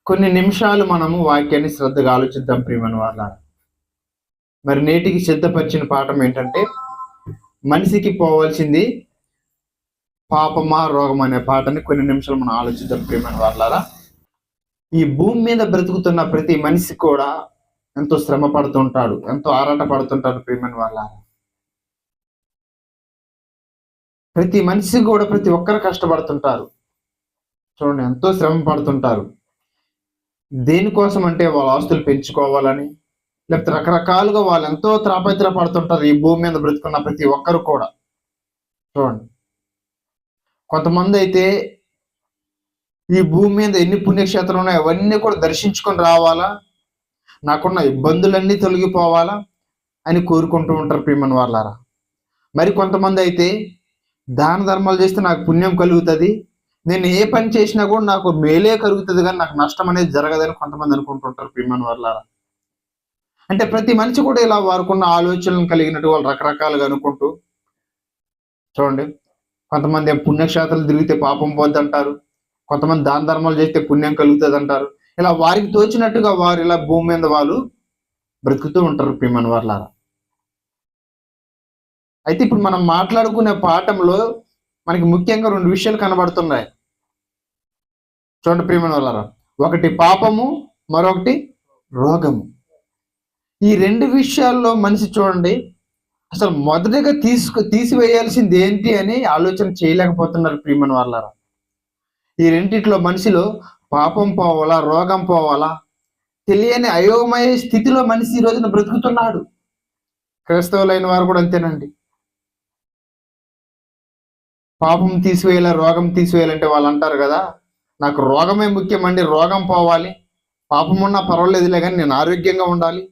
కొన్ని నిమిషాలు మనము వాక్యాన్ని శ్రద్ధగా ఆలోచిద్దాం ప్రియమైన వాళ్ళ. మరి నేటికి సిద్ధపరిచిన పాఠం ఏంటంటే, మనిషికి పోవాల్సింది పాపమా రోగం అనే పాఠాన్ని కొన్ని నిమిషాలు మనం ఆలోచిద్దాం ప్రియమైన వాళ్ళారా. ఈ భూమి మీద బ్రతుకుతున్న ప్రతి మనిషి కూడా ఎంతో శ్రమ పడుతుంటాడు, ఎంతో ఆరాట పడుతుంటాడు ప్రియమైన వాళ్ళారా. ప్రతి మనిషి కూడా ప్రతి ఒక్కరు కష్టపడుతుంటారు. చూడండి, ఎంతో శ్రమ పడుతుంటారు. దేనికోసం అంటే వాళ్ళ ఆస్తులు పెంచుకోవాలని, లేకపోతే రకరకాలుగా వాళ్ళు ఎంతో త్రాపత్ర పడుతుంటారు ఈ భూమి మీద బ్రతుకున్న ప్రతి ఒక్కరు కూడా. చూడండి, కొంతమంది అయితే ఈ భూమి మీద ఎన్ని పుణ్యక్షేత్రాలు ఉన్నాయో అవన్నీ కూడా దర్శించుకొని రావాలా, నాకున్న ఇబ్బందులన్నీ తొలగిపోవాలా అని కోరుకుంటూ ఉంటారు ప్రియమైన వాళ్ళారా. మరి కొంతమంది అయితే దాన ధర్మాలు చేస్తే నాకు పుణ్యం కలుగుతుంది, నేను ఏ పని చేసినా కూడా నాకు మేలే కలుగుతుంది కానీ నాకు నష్టం అనేది జరగదని కొంతమంది అనుకుంటుంటారు ప్రియమైన వాళ్ళారా. అంటే ప్రతి మనిషి కూడా ఇలా వారుకున్న ఆలోచనలు కలిగినట్టు వాళ్ళు రకరకాలుగా అనుకుంటూ, చూడండి, కొంతమంది పుణ్యక్షేత్రాలు తిరిగితే పాపం పోద్ది అంటారు, కొంతమంది దాన ధర్మాలు చేస్తే పుణ్యం కలుగుతుంది అంటారు. ఇలా వారికి తోచినట్టుగా వారు ఇలా భూమి మీద వాళ్ళు బ్రతుకుతూ ఉంటారు ప్రియమైన వాళ్ళారా. అయితే ఇప్పుడు మనం మాట్లాడుకునే పాఠంలో మనకి ముఖ్యంగా రెండు విషయాలు కనబడుతున్నాయి. చూడండి ప్రియమైన వాళ్ళారా, ఒకటి పాపము, మరొకటి రోగము. ఈ రెండు విషయాల్లో మనిషి చూడండి అసలు మొదటగా తీసివేయాల్సింది ఏంటి అని ఆలోచన చేయలేకపోతున్నారు ప్రియమైన వాళ్ళారా. ఈ రెండిట్లో మనిషిలో పాపం పోవాలా, రోగం పోవాలా తెలియని అయోమయ స్థితిలో మనిషి ఈ రోజున బ్రతుకుతున్నాడు. క్రైస్తవులైన వారు కూడా అంతేనండి. పాపం తీసివేయాలా, రోగం తీసివేయాలంటే వాళ్ళు అంటారు కదా, నాకు రోగమే ముఖ్యమండి, రోగం పోవాలి, పాపం ఉన్నా పర్వాలేదులే కానీ నేను ఆరోగ్యంగా ఉండాలి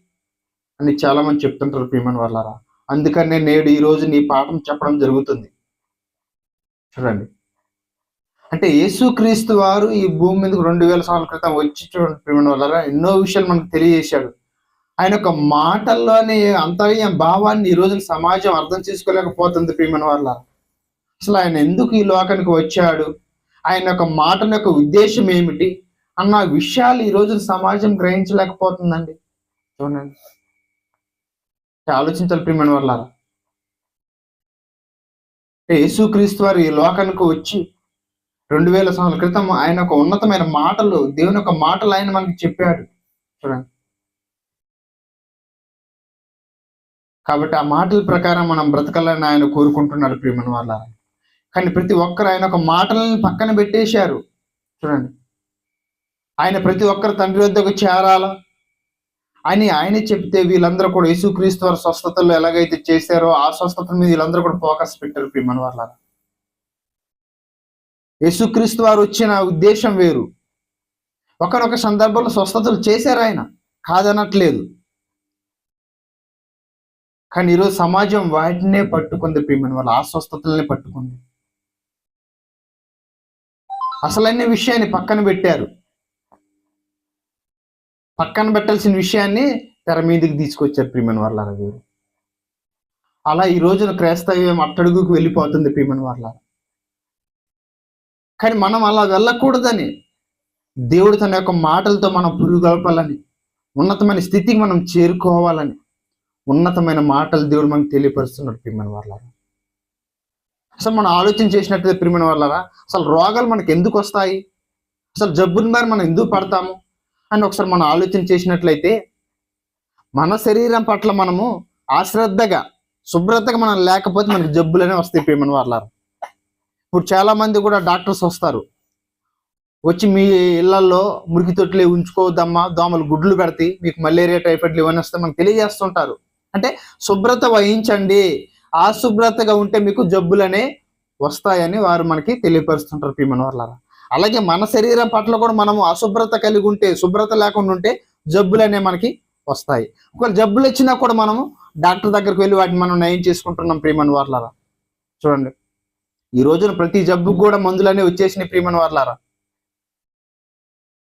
అని చాలా మంది చెప్తుంటారు ప్రియమైన వాళ్ళారా. అందుకనే నేడు ఈ రోజు నీ పాఠం చెప్పడం జరుగుతుంది. చూడండి, అంటే యేసుక్రీస్తు వారు ఈ భూమి మీదకు 2000 సంవత్సరాల క్రితం వచ్చి చూడండి ప్రియమైన వాళ్ళారా ఎన్నో విషయాలు మనకు తెలియజేశాడు. ఆయన ఒక మాటల్లోని అంతర్య భావాన్ని ఈ రోజున సమాజం అర్థం చేసుకోలేకపోతుంది ప్రియమైన వాళ్ళారా. అసలు ఆయన ఎందుకు ఈ లోకానికి వచ్చాడు, ఆయన యొక్క మాటల యొక్క ఉద్దేశం ఏమిటి అన్న విషయాలు ఈ రోజు సమాజం గ్రహించలేకపోతుందండి. చూడండి, ఆలోచించాలి ప్రియమైన వాళ్ళారా. యేసుక్రీస్తు వారు ఈ లోకానికి వచ్చి 2000 సంవత్సరాల క్రితం ఆయన ఒక ఉన్నతమైన మాటలు, దేవుని యొక్క మాటలు ఆయన మనకి చెప్పాడు. చూడండి, కాబట్టి ఆ మాటల ప్రకారం మనం బ్రతకాలని ఆయన కోరుకుంటున్నాడు ప్రియమైన వాళ్ళారా. కానీ ప్రతి ఒక్కరు ఆయన ఒక మాటలను పక్కన పెట్టేశారు. చూడండి, ఆయన ప్రతి ఒక్కరు తండ్రి వద్దకు చేరాలా అని ఆయన చెప్తే వీళ్ళందరూ కూడా యేసుక్రీస్తు వారి స్వస్థతలు ఎలాగైతే చేశారో ఆ స్వస్థతల మీద వీళ్ళందరూ కూడా ఫోకస్ పెట్టారు ప్రియమైన వాళ్ళారా. యేసుక్రీస్తు వారు వచ్చిన ఉద్దేశం వేరు. ఒకనొక సందర్భంలో స్వస్థతలు చేశారు ఆయన, కాదనట్లేదు. కానీ ఈరోజు సమాజం వాటినే పట్టుకుంది ప్రియమైన వాళ్ళు, ఆ స్వస్థతలనే పట్టుకుంది. అసలైన విషయాన్ని పక్కన పెట్టారు. పక్కన పెట్టాల్సిన విషయాన్ని తెర మీదకి తీసుకొచ్చారు ప్రియమైన వాళ్ళారా వీరు. అలా ఈ రోజున క్రైస్తవ్యం అట్టడుగుకు వెళ్ళిపోతుంది ప్రియమైన వాళ్ళారా. కానీ మనం అలా వెళ్ళకూడదని, దేవుడు తన యొక్క మాటలతో మనం పురుగొల్పాలని, ఉన్నతమైన స్థితికి మనం చేరుకోవాలని ఉన్నతమైన మాటలు దేవుడు మనకు తెలియపరుస్తున్నాడు ప్రియమైన వాళ్ళారా. అసలు మనం ఆలోచన చేసినట్లయితే ప్రియమైన వాళ్ళారా, అసలు రోగాలు మనకు ఎందుకు వస్తాయి, అసలు జబ్బుని మరి మనం ఎందుకు పడతాము అని ఒకసారి మనం ఆలోచన చేసినట్లయితే, మన శరీరం పట్ల మనము అశ్రద్ధగా, శుభ్రతగా మనం లేకపోతే మనకు జబ్బులనే వస్తాయి ప్రియమైన వాళ్ళారా. ఇప్పుడు చాలా మంది కూడా డాక్టర్స్ వస్తారు, వచ్చి మీ ఇళ్లలో మురికి తొట్లే ఉంచుకోవద్దమ్మా, దోమలు గుడ్లు పెడతాయి, మీకు మలేరియా టైఫాయిడ్లు ఇవన్నీ వస్తాయి మనకు తెలియజేస్తుంటారు. అంటే శుభ్రత వహించండి, అశుభ్రతగా ఉంటే మీకు జబ్బులనే వస్తాయని వారు మనకి తెలియపరుస్తుంటారు ప్రియమైన వాళ్ళారా. అలాగే మన శరీరం పట్ల కూడా మనము అశుభ్రత కలిగి ఉంటే, శుభ్రత లేకుండా ఉంటే జబ్బులనే మనకి వస్తాయి. ఒకవేళ జబ్బులు వచ్చినా కూడా మనము డాక్టర్ దగ్గరికి వెళ్ళి వాటిని మనం నయం చేసుకుంటున్నాం ప్రియమైన వాళ్ళారా. చూడండి, ఈ రోజున ప్రతి జబ్బుకు కూడా మందులనే వచ్చేసినాయి ప్రియమైన వాళ్ళారా.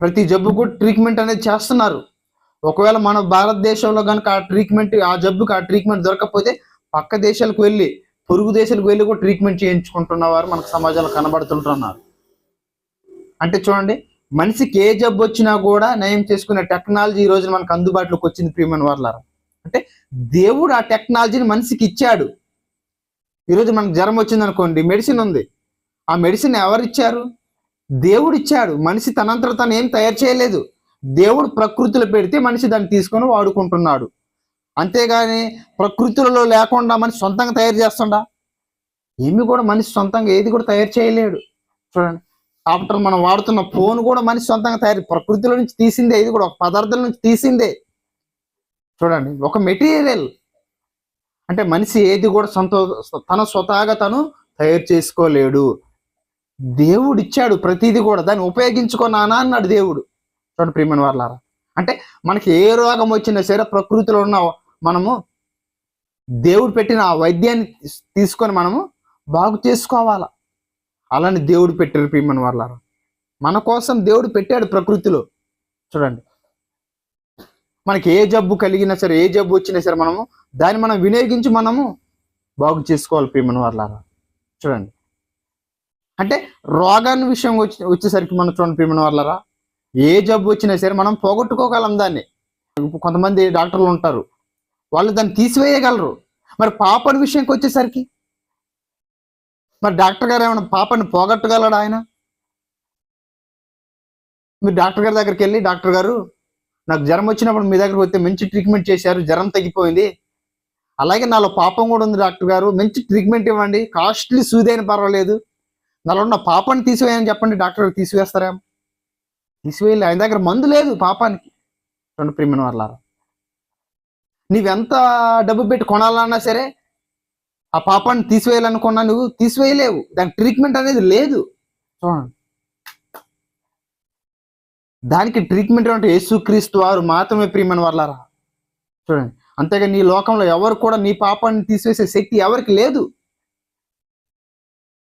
ప్రతి జబ్బుకు ట్రీట్మెంట్ అనేది చేస్తున్నారు. ఒకవేళ మన భారతదేశంలో కనుక ఆ జబ్బుకి ఆ ట్రీట్మెంట్ దొరకకపోతే పక్క దేశాలకు వెళ్ళి, పొరుగు దేశాలకు వెళ్ళి కూడా ట్రీట్మెంట్ చేయించుకుంటున్న వారు మనకు సమాజంలో కనబడుతుంటున్నారు. అంటే చూడండి, మనిషికి ఏ జబ్బు వచ్చినా కూడా నయం చేసుకునే టెక్నాలజీ ఈ రోజున మనకు అందుబాటులోకి వచ్చింది ప్రియమైన వాళ్ళారా. అంటే దేవుడు ఆ టెక్నాలజీని మనిషికి ఇచ్చాడు. ఈరోజు మనకు జ్వరం వచ్చింది అనుకోండి, మెడిసిన్ ఉంది. ఆ మెడిసిన్ ఎవరు ఇచ్చారు? దేవుడు ఇచ్చాడు. మనిషి తనంతట తను ఏం తయారు చేయలేదు. దేవుడు ప్రకృతిలో పెడితే మనిషి దాన్ని తీసుకొని వాడుకుంటున్నాడు. అంతేగాని ప్రకృతిలో లేకుండా మనిషి సొంతంగా తయారు చేస్తుండా? ఏమి కూడా మనిషి సొంతంగా ఏది కూడా తయారు చేయలేడు. చూడండి, ఆఫ్టర్ మనం వాడుతున్న ఫోన్ కూడా మనిషి సొంతంగా ప్రకృతిలో నుంచి తీసిందే. ఇది కూడా ఒక పదార్థం నుంచి తీసిందే. చూడండి, ఒక మెటీరియల్. అంటే మనిషి ఏది కూడా తన స్వతహాగా తను తయారు చేసుకోలేడు. దేవుడు ఇచ్చాడు ప్రతిదీ కూడా, దాన్ని ఉపయోగించుకున్నానా అన్నాడు దేవుడు. చూడండి ప్రియమైన వాళ్ళారా, అంటే మనకి ఏ రోగం వచ్చినా సరే ప్రకృతిలో ఉన్న మనము దేవుడు పెట్టిన ఆ వైద్యాన్ని తీసుకొని మనము బాగు చేసుకోవాలా. అలానే దేవుడు పెట్టారు ప్రియమైన వాళ్ళారా. మన కోసం దేవుడు పెట్టాడు ప్రకృతిలో. చూడండి, మనకి ఏ జబ్బు కలిగినా సరే, ఏ జబ్బు వచ్చినా సరే మనము దాన్ని మనం వినియోగించి మనము బాగు చేసుకోవాలి ప్రియమైన వాళ్ళారా. చూడండి, అంటే రోగాన్ని విషయం వచ్చేసరికి మనం చూడండి ప్రియమైన వాళ్ళారా, ఏ జబ్బు వచ్చినా సరే మనం పోగొట్టుకోగలం దాన్ని. కొంతమంది డాక్టర్లు ఉంటారు, వాళ్ళు దాన్ని తీసివేయగలరు. మరి పాపని విషయంకి వచ్చేసరికి మరి డాక్టర్ గారు ఏమైనా పాపని పోగొట్టగలడు? ఆయన మీరు డాక్టర్ గారి దగ్గరికి వెళ్ళి, డాక్టర్ గారు నాకు జ్వరం వచ్చినప్పుడు మీ దగ్గరకు వస్తే మంచి ట్రీట్మెంట్ చేశారు, జ్వరం తగ్గిపోయింది, అలాగే నాలో పాపం కూడా ఉంది డాక్టర్ గారు, మంచి ట్రీట్మెంట్ ఇవ్వండి, కాస్ట్లీ సూది అయినా పర్వాలేదు, నాలో ఉన్న పాపాన్ని తీసివేయని చెప్పండి. డాక్టర్ గారు తీసివేస్తారేమో? తీసివేయలే. ఆయన దగ్గర మందు లేదు పాపానికి. రెండు ప్రియమైన వాళ్ళారా, నువ్వెంత డబ్బు పెట్టి కొనాలన్నా సరే ఆ పాపాన్ని తీసివేయాలనుకున్నా నువ్వు తీసివేయలేవు. దానికి ట్రీట్మెంట్ అనేది లేదు. చూడండి, దానికి ట్రీట్మెంట్ అంటే యేసుక్రీస్తు వారు మాత్రమే ప్రియమైన వాళ్ళారా. చూడండి, అంతేగా నీ లోకంలో ఎవరు కూడా నీ పాపాన్ని తీసివేసే శక్తి ఎవరికి లేదు.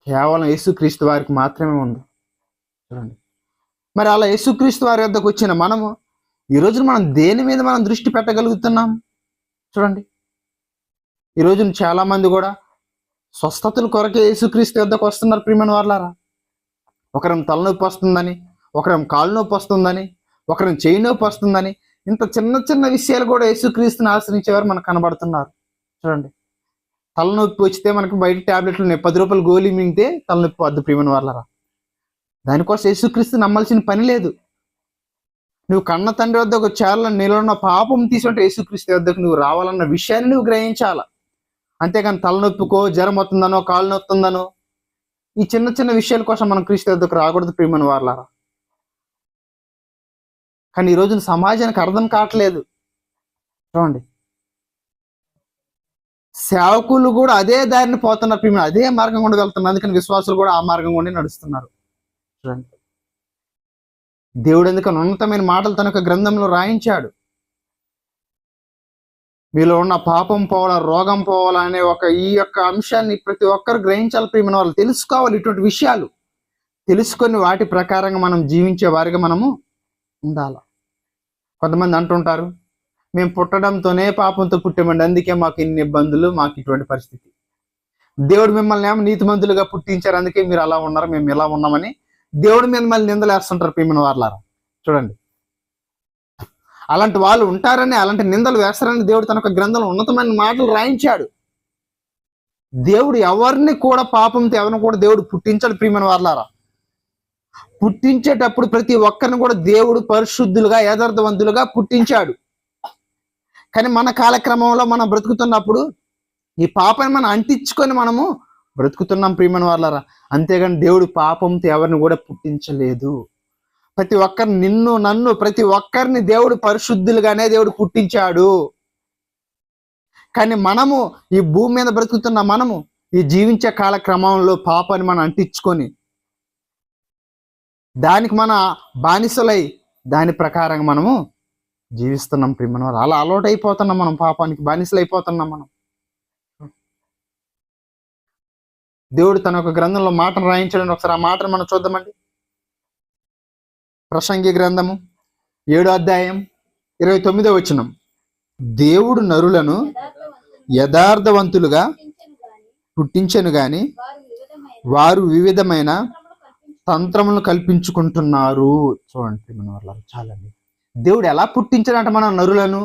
కేవలం యేసుక్రీస్తు వారికి మాత్రమే ఉంది. చూడండి, మరి అలా యేసుక్రీస్తు వారి వద్దకు వచ్చిన మనము ఈరోజు మనం దేని మీద మనం దృష్టి పెట్టగలుగుతున్నాం? చూడండి, ఈరోజు చాలా మంది కూడా స్వస్థతల కొరకే యేసుక్రీస్తు వద్దకు వస్తున్నారు ప్రియమైన వాళ్ళారా. ఒకరం తలనొప్పి వస్తుందని, ఒకరం కాలు నొప్పి వస్తుందని, ఒకరం చేయి నొప్పి వస్తుందని, ఇంత చిన్న చిన్న విషయాలు కూడా యేసుక్రీస్తుని ఆశ్రయించేవారు మనకు కనబడుతున్నారు. చూడండి, తలనొప్పి వచ్చితే మనకి బయట ట్యాబ్లెట్లు ఉన్నాయి, 10 రూపాయలు గోళీ మింగితే తలనొప్పి వద్దు ప్రియమైన వాళ్ళారా. దానికోసం యేసుక్రీస్తు నమ్మాల్సిన పని లేదు. నువ్వు కన్న తండ్రి వద్దకు చేరాలని, నీలో ఉన్న పాపం తీసుకుంటే యేసుక్రీస్తు వద్దకు నువ్వు రావాలన్న విషయాన్ని నువ్వు గ్రహించాల. అంతేగాని తలనొప్పికో, జ్వరం వస్తుందనో, కాళ్ళు నొత్తుందనో, ఈ చిన్న చిన్న విషయాల కోసం మనం క్రీస్తు వద్దకు రాకూడదు ప్రియమైన వాళ్ళారా. కానీ ఈ రోజున సమాజానికి అర్థం కావట్లేదు. చూడండి, సేవకులు కూడా అదే దారిని పోతున్నారు ప్రియమైన, అదే మార్గం గుండా వెళ్తున్నారు. అందుకని విశ్వాసులు కూడా ఆ మార్గం గుండా నడుస్తున్నారు. చూడండి, దేవుడు ఎందుకని ఉన్నతమైన మాటలు తన యొక్క గ్రంథంలో రాయించాడు. మీలో ఉన్న పాపం పోవాలా, రోగం పోవాలా అనే ఈ యొక్క అంశాన్ని ప్రతి ఒక్కరు గ్రహించాలి ప్రియమైన వాళ్ళు. తెలుసుకోవాలి ఇటువంటి విషయాలు. తెలుసుకొని వాటి ప్రకారంగా మనం జీవించే వారిగా మనము ఉండాలి. కొంతమంది అంటుంటారు, మేము పుట్టడంతోనే పాపంతో పుట్టామండి, అందుకే మాకు ఇన్ని ఇబ్బందులు, మాకు ఇటువంటి పరిస్థితి. దేవుడు మిమ్మల్ని ఏమో నీతిమంతులుగా పుట్టించారు, అందుకే మీరు అలా ఉన్నారు, మేము ఇలా ఉన్నామని దేవుడి మీద మళ్ళీ నిందలేస్తుంటారు ప్రియమైన వాళ్ళారా. చూడండి, అలాంటి వాళ్ళు ఉంటారని, అలాంటి నిందలు వేస్తారని దేవుడు తన గ్రంథంలో ఉన్నతమైన మాటలు రాయించాడు. దేవుడు ఎవరిని కూడా పాపంతో ఎవరిని కూడా దేవుడు పుట్టించాడు ప్రియమైన వాళ్ళారా. పుట్టించేటప్పుడు ప్రతి ఒక్కరిని కూడా దేవుడు పరిశుద్ధులుగా, యథార్థవంతులుగా పుట్టించాడు. కానీ మన కాలక్రమంలో మనం బ్రతుకుతున్నప్పుడు ఈ పాపాన్ని మనం అంటించుకొని మనము బ్రతుకుతున్నాం ప్రియమైన వాళ్ళారా. అంతేగాని దేవుడు పాపంతో ఎవరిని కూడా పుట్టించలేదు. ప్రతి ఒక్కరిని, నిన్ను నన్ను ప్రతి ఒక్కరిని దేవుడు పరిశుద్ధులుగానే దేవుడు పుట్టించాడు. కానీ మనము ఈ భూమి మీద బ్రతుకుతున్న మనము ఈ జీవించే కాలక్రమంలో పాపాన్ని మనం అంటించుకొని దానికి మన బానిసలై దాని ప్రకారంగా మనము జీవిస్తున్నాం ప్రియమైన వాళ్ళు. అలా అలవాటు అయిపోతున్నాం, మనం పాపానికి బానిసలు అయిపోతున్నాం మనం. దేవుడు తన యొక్క గ్రంథంలో మాటను రాయించడానికి ఒకసారి ఆ మాటను మనం చూద్దామండి. ప్రసంగి గ్రంథము 7వ అధ్యాయం 29వ వచనం. దేవుడు నరులను యథార్థవంతులుగా పుట్టించెను గాని వారు వివిధమైన తంత్రములను కల్పించుకుంటున్నారు. చూడండి ప్రియమైన వాళ్ళారా, చాలండి. దేవుడు ఎలా పుట్టించాడంట మన నరులను?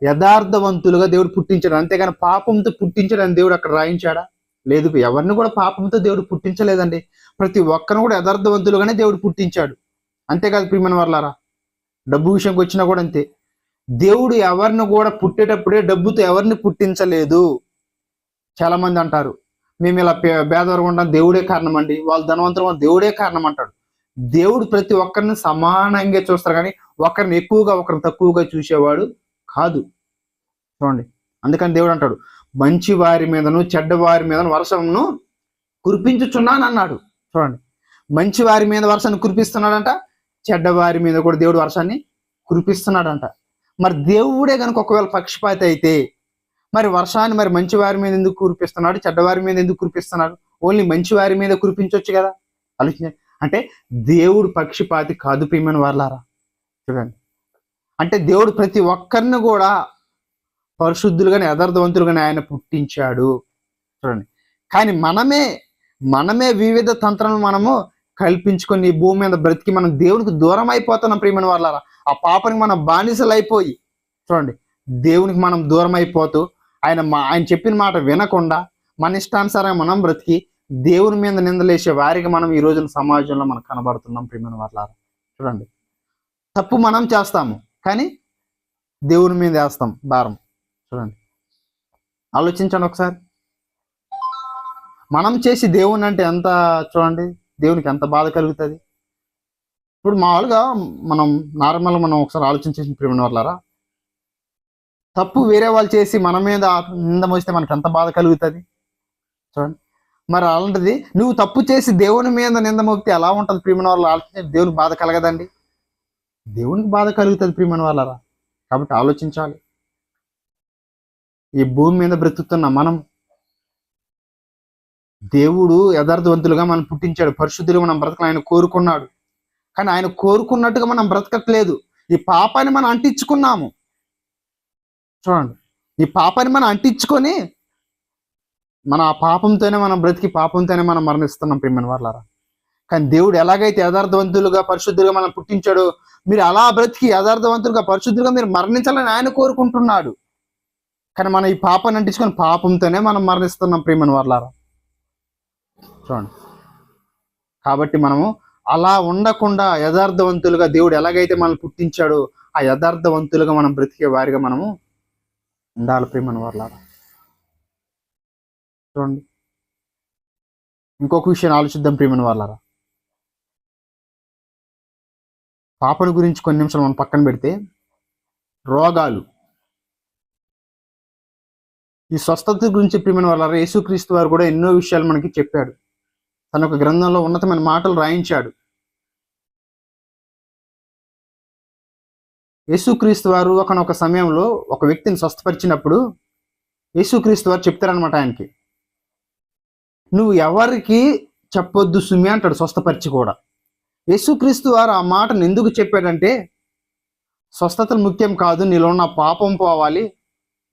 యథార్థవంతులుగా దేవుడు పుట్టించాడు, అంతేగాని పాపంతో పుట్టించాడని దేవుడు అక్కడ రాయించాడా? లేదు. ఎవరిని కూడా పాపంతో దేవుడు పుట్టించలేదండి. ప్రతి ఒక్కరిని కూడా యథార్థవంతులుగానే దేవుడు పుట్టించాడు. అంతేకాదు ప్రియమైన వాళ్ళారా, డబ్బు విషయంకి వచ్చినా కూడా అంతే. దేవుడు ఎవరిని కూడా పుట్టేటప్పుడే డబ్బుతో ఎవరిని పుట్టించలేదు. చాలా మంది అంటారు, మేము ఇలా పేదవారు ఉండడం దేవుడే కారణం అండి, వాళ్ళు ధనవంతులు దేవుడే కారణం అంటాడు. దేవుడు ప్రతి ఒక్కరిని సమానంగా చూస్తారు, కానీ ఒకరిని ఎక్కువగా ఒకరిని తక్కువగా చూసేవాడు కాదు. చూడండి, అందుకని దేవుడు అంటాడు, మంచి వారి మీదను చెడ్డ వారి మీదను వర్షమును కురిపించుచున్నాను అన్నాడు. చూడండి, మంచి వారి మీద వర్షాన్ని కురిపిస్తున్నాడంట, చెడ్డవారి మీద కూడా దేవుడు వర్షాన్ని కురిపిస్తున్నాడంట. మరి దేవుడే కనుక ఒకవేళ పక్షపాతి అయితే మరి వర్షాన్ని మరి మంచి వారి మీద ఎందుకు కురిపిస్తున్నాడు, చెడ్డవారి మీద ఎందుకు కురిపిస్తున్నాడు? ఓన్లీ మంచి వారి మీద కురిపించవచ్చు కదా. ఆలోచించండి. అంటే దేవుడు పక్షపాతి కాదు ప్రియమైన వాళ్ళారా. చూడండి, అంటే దేవుడు ప్రతి ఒక్కరిని కూడా పరిశుద్ధులుగానే యథార్థవంతులుగానే ఆయన పుట్టించాడు. చూడండి, కానీ మనమే వివిధ తంత్రాలను మనము కల్పించుకొని ఈ భూమి మీద బ్రతికి మనం దేవునికి దూరం అయిపోతున్నాం ప్రియమైన వాళ్ళారా. ఆ పాపానికి మనం బానిసలు అయిపోయి, చూడండి, దేవునికి మనం దూరం అయిపోతూ ఆయన చెప్పిన మాట వినకుండా మన ఇష్టానుసారంగా మనం బ్రతికి దేవుని మీద నిందలేసే వారికి మనం ఈ రోజున సమాజంలో మనం కనబడుతున్నాం ప్రియమైన వాళ్ళారా. చూడండి, తప్పు మనం చేస్తాము కానీ దేవుని మీద వేస్తాం భారం. చూడండి, ఆలోచించండి ఒకసారి. మనం చేసి దేవుని అంటే ఎంత, చూడండి, దేవునికి ఎంత బాధ కలుగుతుంది. ఇప్పుడు మామూలుగా మనం ఒకసారి ఆలోచించేసి ప్రియమైన వాళ్ళారా, తప్పు వేరే వాళ్ళు చేసి మన మీద నింద మోస్తే మనకి ఎంత బాధ కలుగుతుంది. చూడండి, మరి అలాంటిది నువ్వు తప్పు చేసి దేవుని మీద నింద మోపితే ఎలా ఉంటుంది ప్రియమైన వాళ్ళు? ఆలోచించి దేవునికి బాధ కలగదండి? దేవునికి బాధ కలుగుతుంది ప్రియమైన వాళ్ళారా. కాబట్టి ఆలోచించాలి. ఈ భూమి మీద బ్రతుకుతున్న మనం దేవుడు యథార్థవంతులుగా మనం పుట్టించాడు, పరిశుద్ధులుగా మనం బ్రతకాలని ఆయన కోరుకున్నాడు. కానీ ఆయన కోరుకున్నట్టుగా మనం బ్రతకట్లేదు. ఈ పాపాన్ని మనం అంటించుకున్నాము. చూడండి, ఈ పాపాన్ని మనం అంటించుకొని ఆ పాపంతోనే మనం బ్రతికి పాపంతోనే మనం మరణిస్తున్నాం ప్రియమైన వాళ్ళారా. కానీ దేవుడు ఎలాగైతే యథార్థవంతులుగా పరిశుద్ధులుగా మనం పుట్టించాడో మీరు అలా బ్రతికి యథార్థవంతులుగా పరిశుద్ధులుగా మీరు మరణించాలని ఆయన కోరుకుంటున్నాడు. కానీ మనం ఈ పాపాన్ని అంటించుకొని పాపంతోనే మనం మరణిస్తున్నాం ప్రియమైన వాళ్ళారా. చూడండి, కాబట్టి మనము అలా ఉండకుండా యథార్థవంతులుగా దేవుడు ఎలాగైతే మనం పుట్టించాడో ఆ యథార్థవంతులుగా మనం బ్రతికే వారిగా మనము ఉండాలి ప్రియమైన వాళ్ళారా. చూడండి, ఇంకొక విషయాన్ని ఆలోచిద్దాం ప్రియమైన వాళ్ళారా. పాపల గురించి కొన్ని నిమిషాలు మనం పక్కన పెడితే, రోగాలు, ఈ స్వస్థత గురించి ప్రియమైన వాళ్ళారా యేసుక్రీస్తు వారు కూడా ఎన్నో విషయాలు మనకి చెప్పాడు. తన ఒక గ్రంథంలో ఉన్నతమైన మాటలు రాయించాడు. యేసుక్రీస్తు వారు ఒకనొక సమయంలో ఒక వ్యక్తిని స్వస్థపరిచినప్పుడు యేసుక్రీస్తు వారు చెప్తారనమాట ఆయనకి, నువ్వు ఎవరికి చెప్పొద్దు సుమి అంటాడు స్వస్థపరిచి కూడా. యేసుక్రీస్తు వారు ఆ మాటను ఎందుకు చెప్పాడంటే, స్వస్థతలు ముఖ్యం కాదు, నీలో ఉన్న పాపం పోవాలి,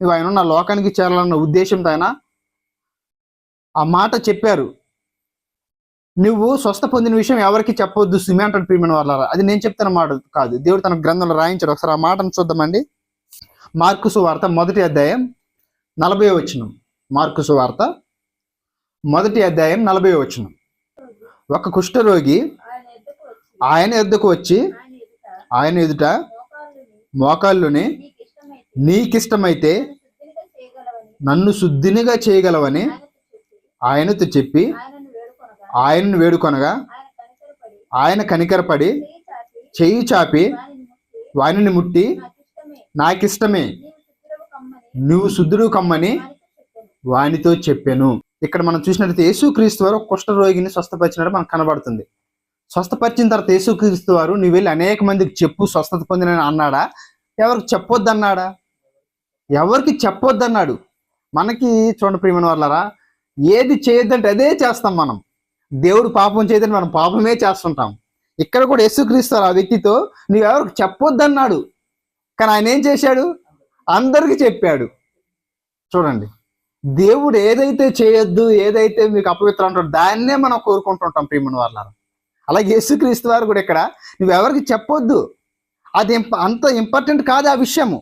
నువ్వు ఆయన ఉన్న లోకానికి చేరాలన్న ఉద్దేశంతో ఆయన ఆ మాట చెప్పారు. నువ్వు స్వస్థ పొందిన విషయం ఎవరికి చెప్పొద్దు సుమి అంటాడు ప్రియమైన వాళ్ళారా. అది నేను చెప్తున్న మాట కాదు, దేవుడు తన గ్రంథంలో రాయించాడు. ఒకసారి ఆ మాటను చూద్దామండి. మార్కు సువార్త 1వ అధ్యాయం 40వ వచనం. మార్కు సువార్త 1వ అధ్యాయం 40వ వచనం. ఒక కుష్ఠరోగి ఆయన ఎద్దుకు వచ్చి ఆయన ఎదుట మోకాళ్ళుని, నీకిష్టమైతే నన్ను శుద్ధినిగా చేయగలవని ఆయనతో చెప్పి ఆయనను వేడుకొనగా ఆయన కనికరపడి చెయ్యి చాపి వానిని ముట్టి, నాకిష్టమే, నువ్వు శుద్ధుడు కమ్మని వానితో చెప్పాను. ఇక్కడ మనం చూసినట్లయితే యేసుక్రీస్తు వారు కుష్ఠరోగిని స్వస్థపరిచినట్టు మనకు కనబడుతుంది. స్వస్థపరిచిన తర్వాత యేసుక్రీస్తు వారు నువ్వు వెళ్ళి అనేక మందికి చెప్పు స్వస్థత పొందిన అన్నాడా? ఎవరికి చెప్పొద్దు అన్నాడా? ఎవరికి చెప్పొద్దు అన్నాడు. మనకి చూడండి ప్రియమైన వాళ్ళారా, ఏది చేయొద్దంటే అదే చేస్తాం మనం. దేవుడు పాపం చేయదని మనం పాపమే చేస్తుంటాం. ఇక్కడ కూడా యేసుక్రీస్తు ఆ వ్యక్తితో నువ్వెవరికి చెప్పొద్దన్నాడు, కానీ ఆయన ఏం చేశాడు? అందరికి చెప్పాడు. చూడండి, దేవుడు ఏదైతే చేయొద్దు, ఏదైతే మీకు అపవిత్రం అంటాడు దాన్నే మనం కోరుకుంటుంటాం ప్రియమైన వాళ్ళారా. అలాగే యేసుక్రీస్తు వారు కూడా ఇక్కడ నువ్వెవరికి చెప్పొద్దు, అది అంత ఇంపార్టెంట్ కాదు ఆ విషయము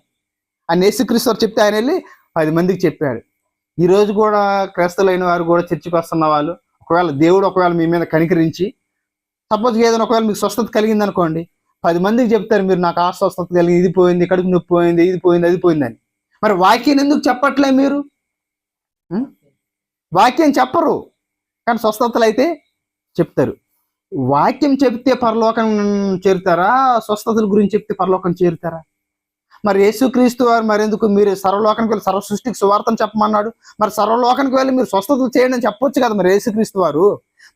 అని యేసుక్రీస్తు వారు చెప్తే ఆయన వెళ్ళి 10 మందికి చెప్పాడు. ఈరోజు కూడా క్రైస్తవులైన వారు కూడా చర్చికి వస్తున్న వాళ్ళు ఒకవేళ దేవుడు ఒకవేళ మీ మీద కనికరించి సపోజ్ ఏదైనా ఒకవేళ మీకు స్వస్థత కలిగింది అనుకోండి, 10 మందికి చెప్తారు మీరు నాకు ఆ స్వస్థత కలిగింది, ఇది పోయింది, కడుపు నొప్పి పోయింది, ఇది పోయింది, అది పోయిందని. మరి వాక్యం ఎందుకు చెప్పట్లే మీరు? వాక్యం చెప్పరు కానీ స్వస్థతలు అయితే చెప్తారు. వాక్యం చెప్తే పరలోకం చేరుతారా, స్వస్థతల గురించి చెప్తే పరలోకం చేరుతారా? మరి యేసుక్రీస్తు వారు మరెందుకు మీరు సర్వలోకానికి వెళ్ళి సర్వ సృష్టికి సువార్తను చెప్పమన్నాడు? మరి సర్వలోకానికి వెళ్ళి మీరు స్వస్థతలు చేయండి అని చెప్పొచ్చు కదా మరి యేసుక్రీస్తు వారు.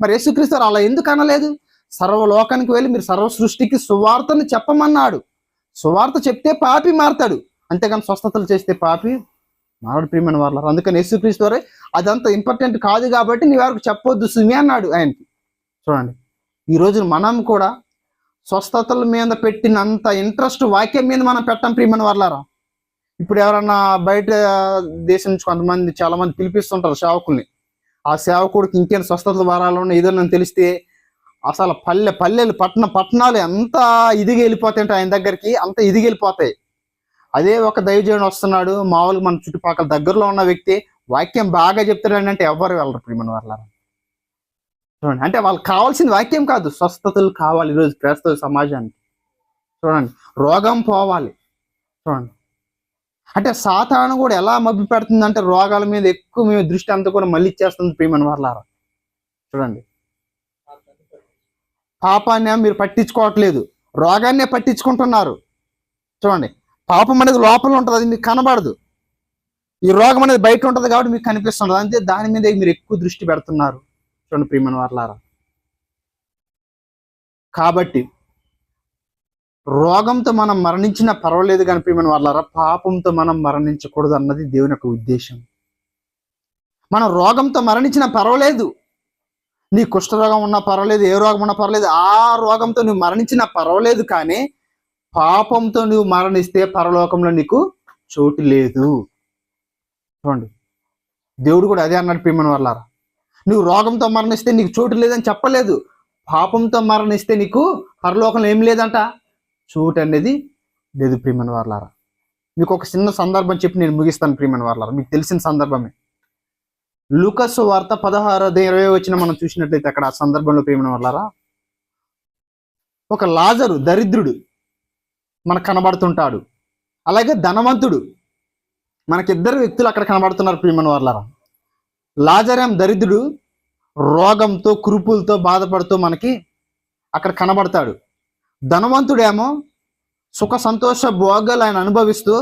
మరి యేసుక్రీస్తు వారు అలా ఎందుకు అనలేదు? సర్వలోకానికి వెళ్ళి మీరు సర్వ సృష్టికి సువార్తను చెప్పమన్నాడు. సువార్త చెప్తే పాపి మారతాడు, అంతేగాని స్వస్థతలు చేస్తే పాపి మారడు ప్రియమైన వాళ్ళ. అందుకని యేసుక్రీస్తు వారే అదంత ఇంపార్టెంట్ కాదు కాబట్టి నీ వారికి చెప్పొద్దు సుమి అన్నాడు ఆయనకి. చూడండి, ఈరోజు మనం కూడా స్వస్థతల మీద పెట్టినంత ఇంట్రెస్ట్ వాక్యం మీద మనం పెట్టాం ప్రియమైన వాళ్ళారా. ఇప్పుడు ఎవరన్నా బయట దేశం నుంచి కొంతమంది చాలా మంది పిలిపిస్తుంటారు సేవకుల్ని. ఆ సేవకుడికి ఇంకేం స్వస్థతల వారాలు ఏదో నన్ను తెలిస్తే అసలు పల్లెలు పట్టణాలు ఎంత ఇదిగా వెళ్ళిపోతాయంటే ఆయన దగ్గరికి అంత ఇదిగా వెళ్ళిపోతాయి. అదే ఒక దైవజనుడు వస్తున్నాడు మామూలుగా మన చుట్టుపక్కల దగ్గరలో ఉన్న వ్యక్తి వాక్యం బాగా చెప్తాడని అంటే ఎవరు వెళ్ళరు ప్రియమైన వాళ్ళారా. చూడండి, అంటే వాళ్ళకి కావాల్సిన వాక్యం కాదు, స్వస్థతలు కావాలి ఈరోజు క్రైస్తవ సమాజానికి. చూడండి, రోగం పోవాలి. చూడండి, అంటే సాతాను కూడా ఎలా మభ్య పెడుతుందంటే రోగాల మీద ఎక్కువ మేము దృష్టి అంతా కూడా మళ్ళీ ఇచ్చేస్తుంది ప్రియమైన వాళ్ళారా. చూడండి, పాపాన్ని మీరు పట్టించుకోవట్లేదు, రోగాన్నే పట్టించుకుంటున్నారు. చూడండి, పాపం అనేది లోపల ఉంటుంది, అది మీకు కనబడదు. ఈ రోగం అనేది బయట ఉంటుంది కాబట్టి మీకు కనిపిస్తుంటుంది, అంతే దాని మీద మీరు ఎక్కువ దృష్టి పెడుతున్నారు. చూడండి ప్రియమైన వాళ్ళారా, కాబట్టి రోగంతో మనం మరణించినా పర్వాలేదు కానీ ప్రియమైన వాళ్ళారా, పాపంతో మనం మరణించకూడదు అన్నది దేవుని యొక్క ఉద్దేశం. మనం రోగంతో మరణించినా పర్వాలేదు, నీ కుష్ఠరోగం ఉన్నా పర్వాలేదు, ఏ రోగం ఉన్నా పర్వాలేదు, ఆ రోగంతో నువ్వు మరణించినా పర్వాలేదు, కానీ పాపంతో నువ్వు మరణిస్తే పరలోకంలో నీకు చోటు లేదు. చూడండి, దేవుడు కూడా అదే అన్నాడు ప్రియమైన వాళ్ళారా. నువ్వు రోగంతో మరణిస్తే నీకు చోటు లేదని చెప్పలేదు, పాపంతో మరణిస్తే నీకు పరలోకంలో ఏం లేదంట, చోటు అనేది లేదు ప్రియమైన వాళ్ళారా. మీకు ఒక చిన్న సందర్భం చెప్పి నేను ముగిస్తాను ప్రియమైన వాళ్ళారా, మీకు తెలిసిన సందర్భమే. లూకాసు వార్త 16:20 మనం చూసినట్లయితే అక్కడ ఆ సందర్భంలో ప్రియమైన వాళ్ళారా, ఒక లాజరు దరిద్రుడు మనకు కనబడుతుంటాడు, అలాగే ధనవంతుడు, మనకిద్దరు వ్యక్తులు అక్కడ కనబడుతున్నారు ప్రియమైన వాళ్ళారా. లాజరేం దరిద్రుడు రోగంతో కురుపులతో బాధపడుతూ మనకి అక్కడ కనబడతాడు. ధనవంతుడేమో సుఖ సంతోష భోగాలు ఆయన అనుభవిస్తూ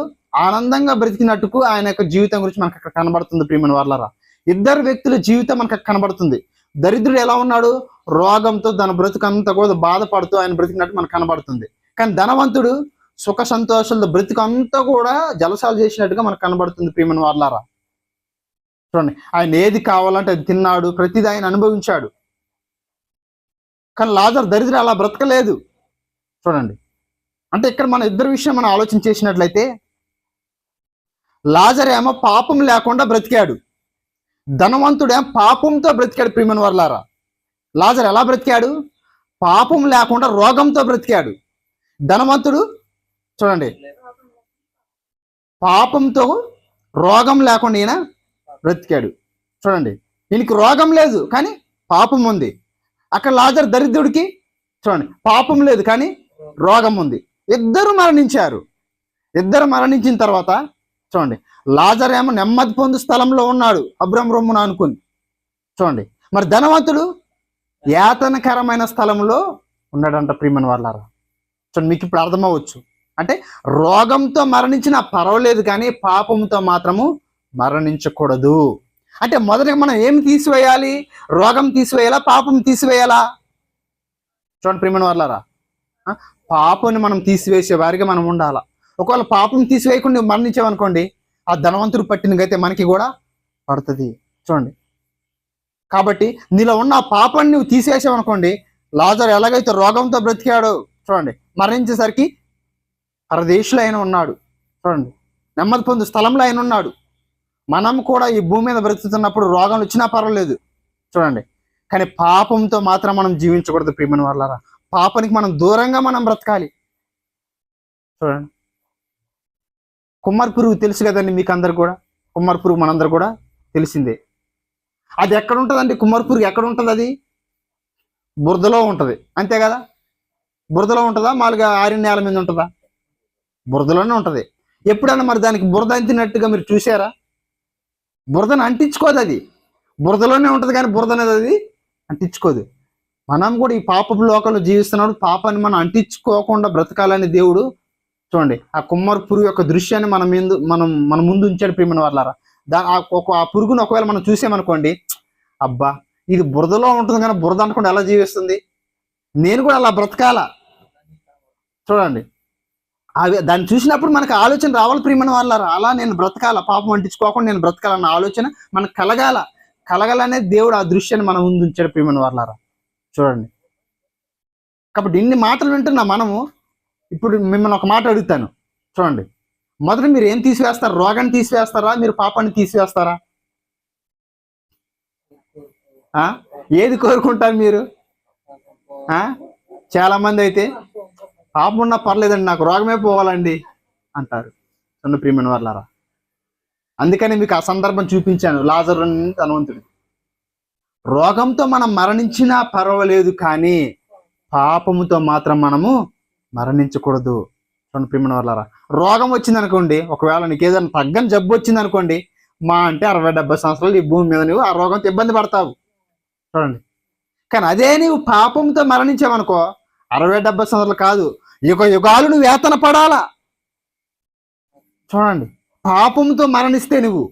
ఆనందంగా బ్రతికినట్టుకు ఆయన యొక్క జీవితం గురించి మనకు అక్కడ కనబడుతుంది ప్రియమైన వాళ్ళారా. ఇద్దరు వ్యక్తుల జీవితం మనకు అక్కడ కనబడుతుంది. దరిద్రుడు ఎలా ఉన్నాడు, రోగంతో తన బ్రతుకంతా కూడా బాధపడుతూ ఆయన బ్రతికినట్టు మనకు కనబడుతుంది. కానీ ధనవంతుడు సుఖ సంతోషాలతో బ్రతుకంతా కూడా జలసాలు చేసినట్టుగా మనకు కనబడుతుంది ప్రియమైన వాళ్ళారా. చూడండి, ఆయన ఏది కావాలంటే అది తిన్నాడు, ప్రతిదీ ఆయన అనుభవించాడు. కానీ లాజరు దరిద్రుడు అలా బ్రతకలేదు. చూడండి, అంటే ఇక్కడ మన ఇద్దరు విషయం మనం ఆలోచన చేసినట్లయితే లాజరు ఏమో పాపం లేకుండా బ్రతికాడు, ధనవంతుడేమో పాపంతో బ్రతికాడు ప్రియమైన వాళ్ళారా. లాజరు ఎలా బ్రతికాడు, పాపం లేకుండా రోగంతో బ్రతికాడు. ధనవంతుడు చూడండి పాపంతో రోగం లేకుండా ఈయన బ్రతికాడు. చూడండి, ఈయనకి రోగం లేదు కానీ పాపం ఉంది. అక్కడ లాజరు దరిద్రుడికి చూడండి పాపం లేదు కానీ రోగం ఉంది. ఇద్దరు మరణించారు. ఇద్దరు మరణించిన తర్వాత చూడండి లాజరు ఏమో నెమ్మది పొందు స్థలంలో ఉన్నాడు అబ్రహాము రొమ్మున అనుకుని. చూడండి, మరి ధనవంతుడు యాతనకరమైన స్థలంలో ఉన్నాడంట ప్రియమైన వాళ్ళారా. చూడండి, మీకు ఇప్పుడు అర్థమవచ్చు, అంటే రోగంతో మరణించినా పర్వాలేదు కానీ పాపంతో మాత్రము మరణించకూడదు. అంటే మొదటిగా మనం ఏం తీసివేయాలి, రోగం తీసివేయాలా, పాపం తీసివేయాలా? చూడండి ప్రియమైన వాళ్ళారా, పాపని మనం తీసివేసే వారిగా మనం ఉండాలా. ఒకవేళ పాపం తీసివేయకుండా మరణించామనుకోండి, ఆ ధనవంతుడు పట్టినగైతే మనకి కూడా పడుతుంది. చూడండి, కాబట్టి నీలో ఉన్న ఆ పాపాన్ని నువ్వు తీసివేసావనుకోండి, లాజరు ఎలాగైతే రోగంతో బ్రతికాడో చూడండి మరణించేసరికి పరదేశంలో ఆయన ఉన్నాడు. చూడండి, నెమ్మది పొందు స్థలంలో ఆయన ఉన్నాడు. మనం కూడా ఈ భూమి మీద బ్రతుకుతున్నప్పుడు రోగం వచ్చినా పర్వాలేదు. చూడండి, కానీ పాపంతో మాత్రం మనం జీవించకూడదు ప్రియమైన వాళ్ళారా. పాపానికి మనం దూరంగా మనం బ్రతకాలి. చూడండి, కుమ్మరి పురుగు తెలుసు కదండి మీకు అందరు కూడా. కుమ్మరి పురుగు మనందరు కూడా తెలిసిందే. అది ఎక్కడ ఉంటుందండి? కుమ్మరి పురుగు ఎక్కడ ఉంటుంది? అది బురదలో ఉంటుంది, అంతే కదా. బురదలో ఉంటుందా, మామూలుగా ఆరిన నేల మీద ఉంటుందా? బురదలోనే ఉంటుంది. ఎప్పుడన్నా మరి దానికి బురద అంటినట్టుగా మీరు చూసారా? బురదను అంటించుకోదు అది, బురదలోనే ఉంటుంది కానీ బురద అనేది అది అంటించుకోదు. మనం కూడా ఈ పాపపు లోకంలో జీవిస్తున్నాడు, పాపాన్ని మనం అంటించుకోకుండా బ్రతకాలని దేవుడు చూడండి ఆ కుమ్మరి పురుగు యొక్క దృశ్యాన్ని మన ముందు ఉంచాడు ప్రియమైన వాళ్ళారా. ఆ పురుగును ఒకవేళ మనం చూసామనుకోండి, అబ్బా ఇది బురదలో ఉంటుంది కానీ బురద అనుకుంటే ఎలా జీవిస్తుంది, నేను కూడా అలా బ్రతకాల. చూడండి, దాన్ని చూసినప్పుడు మనకు ఆలోచన రావాలి ప్రియమైన వాళ్ళారా, అలా నేను బ్రతకాల, పాపం అంటించుకోకుండా నేను బ్రతకాలన్న ఆలోచన మనకు కలగాలనే దేవుడు ఆ దృశ్యాన్ని మన ముందు ఉంచాడు ప్రియమైన వాళ్ళారా. చూడండి, కాబట్టి ఇన్ని మాటలు వింటున్నా మనము. ఇప్పుడు మిమ్మల్ని ఒక మాట అడుగుతాను, చూడండి, మొదట మీరు ఏం తీసివేస్తారు? రోగాన్ని తీసివేస్తారా, మీరు పాపాన్ని తీసివేస్తారా? ఏది కోరుకుంటారు మీరు? చాలా మంది అయితే పాపం ఉన్నా పర్లేదండి, నాకు రోగమే పోవాలండి అంటారు. చిన్న ప్రియమైన వాళ్ళారా, అందుకని మీకు ఆ సందర్భం చూపించాను, లాజరు ధనవంతుడు. రోగంతో మనం మరణించినా పర్వాలేదు, కానీ పాపముతో మాత్రం మనము మరణించకూడదు. చూడండి ప్రియమైన వాళ్ళారా, రోగం వచ్చింది అనుకోండి, ఒకవేళ నీకు ఏదైనా తగ్గని జబ్బు వచ్చింది అనుకోండి, మా అంటే 60-70 సంవత్సరాలు ఈ భూమి మీద నువ్వు ఆ రోగంతో ఇబ్బంది పడతావు. చూడండి, కానీ అదే నీవు పాపంతో మరణించావనుకో, 60-70 సంవత్సరాలు కాదు, యుగాలు నువ్వు వేతన పడాలా. చూడండి, పాపంతో మరణిస్తే నువ్వు,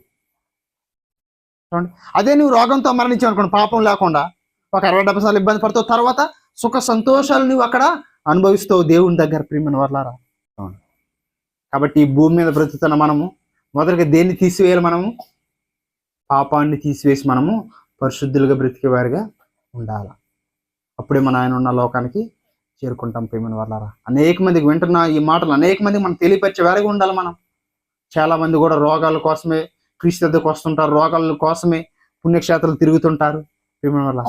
చూడండి, అదే నువ్వు రోగంతో మరణించావు అనుకోండి, పాపం లేకుండా ఒక 60-70 సంవత్సరాలు ఇబ్బంది పడతావు, తర్వాత సుఖ సంతోషాలు నువ్వు అక్కడ అనుభవిస్తావు దేవుని దగ్గర ప్రియమైన వాళ్ళారా. కాబట్టి ఈ భూమి మీద బ్రతుకుతున్న మనము మొదటిగా దేన్ని తీసివేయాలి? మనము పాపాన్ని తీసివేసి మనము పరిశుద్ధులుగా బ్రతికేవారిగా ఉండాలి. అప్పుడే మన ఆయన ఉన్న లోకానికి చేరుకుంటాం ప్రియమైన వాళ్ళారా. అనేక మందికి వింటున్న ఈ మాటలు అనేక మందికి మనం తెలియపరిచే వారిగా ఉండాలి. మనం చాలా మంది కూడా రోగాల కోసమే క్రీస్తు దగ్గరకు వస్తుంటారు, రోగాల కోసమే పుణ్యక్షేత్రాలు తిరుగుతుంటారు ప్రియమైన వాళ్ళ.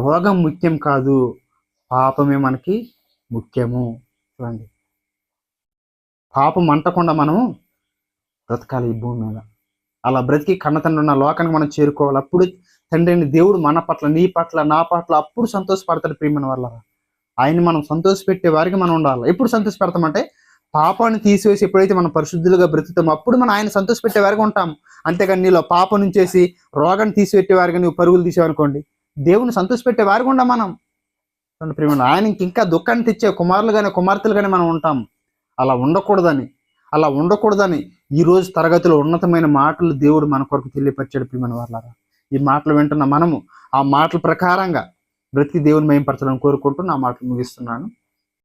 రోగం ముఖ్యం కాదు, పాపమే మనకి ముఖ్యము. చూడండి, పాపం అంటకుండా మనము బ్రతకాలి ఈ భూమి మీద. అలా బ్రతికి కన్న తండ్రి ఉన్న లోకానికి మనం చేరుకోవాలి. అప్పుడు తండ్రిని దేవుడు మన పట్ల, నీ పట్ల, నా పట్ల అప్పుడు సంతోషపడతాడు ప్రియమైన వాళ్ళ. ఆయన్ని మనం సంతోషపెట్టే వారికి మనం ఉండాలి. ఎప్పుడు సంతోషపెడతామంటే పాపాన్ని తీసివేసి ఎప్పుడైతే మనం పరిశుద్ధులుగా బ్రతుకుతామో అప్పుడు మనం ఆయన సంతోషపెట్టే వారికి ఉంటాము. అంతేగాని నీలో పాపం నుంచేసి రోగాన్ని తీసిపెట్టే వారికి నువ్వు పరుగులు తీసేవనుకోండి, దేవుని సంతోషపెట్టే వారికి ఉండం మనం ప్రియమైన. ఆయనకి ఇంకా దుఃఖాన్ని తెచ్చే కుమారులుగానే కుమార్తెలుగానే మనం ఉంటాం. అలా ఉండకూడదని ఈరోజు తరగతిలో ఉన్నతమైన మాటలు దేవుడు మన కొరకు తెలియపరిచాడు ప్రియమైన వాళ్ళారా. ఈ మాటలు వింటున్న మనము ఆ మాటల ప్రకారంగా బ్రతికి దేవుని మహిమపరచాలని కోరుకుంటూ నా మాటలు ముగిస్తున్నాను.